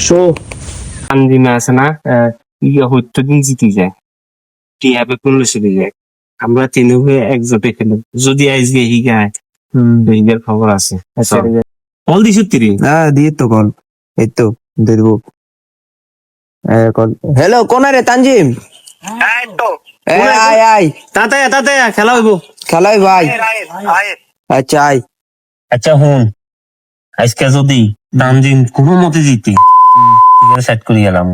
Show আনদিনা আছে না ইয়ে হইতো দিন জিতে যায় টিয়াবে কোন লসে যায় আমরা তিনু হয়ে একজোটে খেলো যদি আজকে হিগায় হিগার খবর আছে কল দিছ তিরি দিয়ে তো কল এই তো দেব কল হ্যালো কোন রে তানজিম আয় আয় তাতে খেলা হইব খেলাই ভাই আচ্ছা আয় আচ্ছা হুন আজকে যদি তানজিম কোনো মতে জিতে সেট করি গেলাম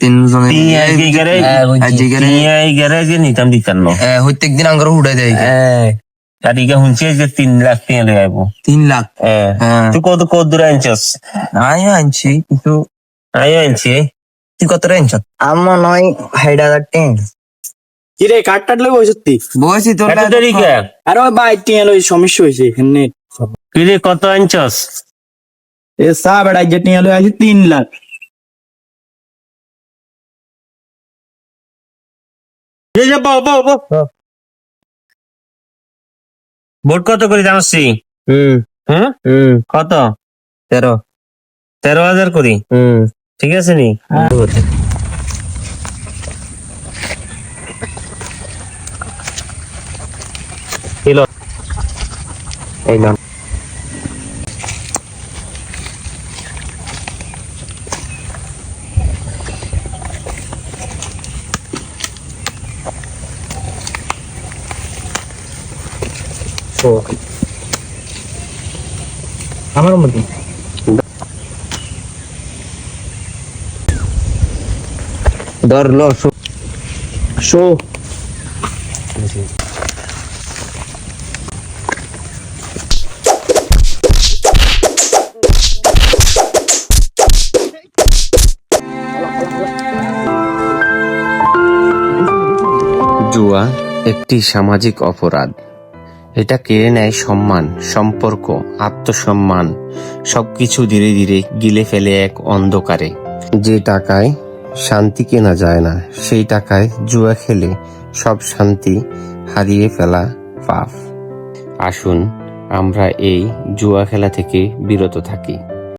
তিনজনে নিতাম দিতাম না প্রত্যেক দিন আঙ্গার উড়াই দেয় আর ইগা শুনছি যে 3 লাখ টাকা লই আইব 3 লাখ তুই কত দূরে আনছস আয় আনছি কিন্তু আনছি তুই কত রে আনছ আমার নয় 6000 টাকা কিরে কাট টাট লই বসতি বসি তোর এত দেরি কে আরে ওই ভাই টিয়া লই সমস্যা হইছে এমনি কিরে কত আনছস এ সা বেড়া যে টিয়া লই আছে 3 লাখ এই যে বোট কত করে জানাচ্ছি কত 13,000 করি ঠিক আছে নি এই না আমার মধ্যে ধরলো শো জুয়া একটি সামাজিক অপরাধ। এটা কেড়ে নেয় সম্মান, সম্পর্ক, আত্মসম্মান সবকিছু ধীরে ধীরে গিলে ফেলে এক অন্ধকারে। যে টাকায় শান্তি কেনা যায় না, সেই টাকায় জুয়া খেলে সব শান্তি হারিয়ে ফেলা পাপ। আসুন আমরা এই জুয়া খেলা থেকে বিরত থাকি।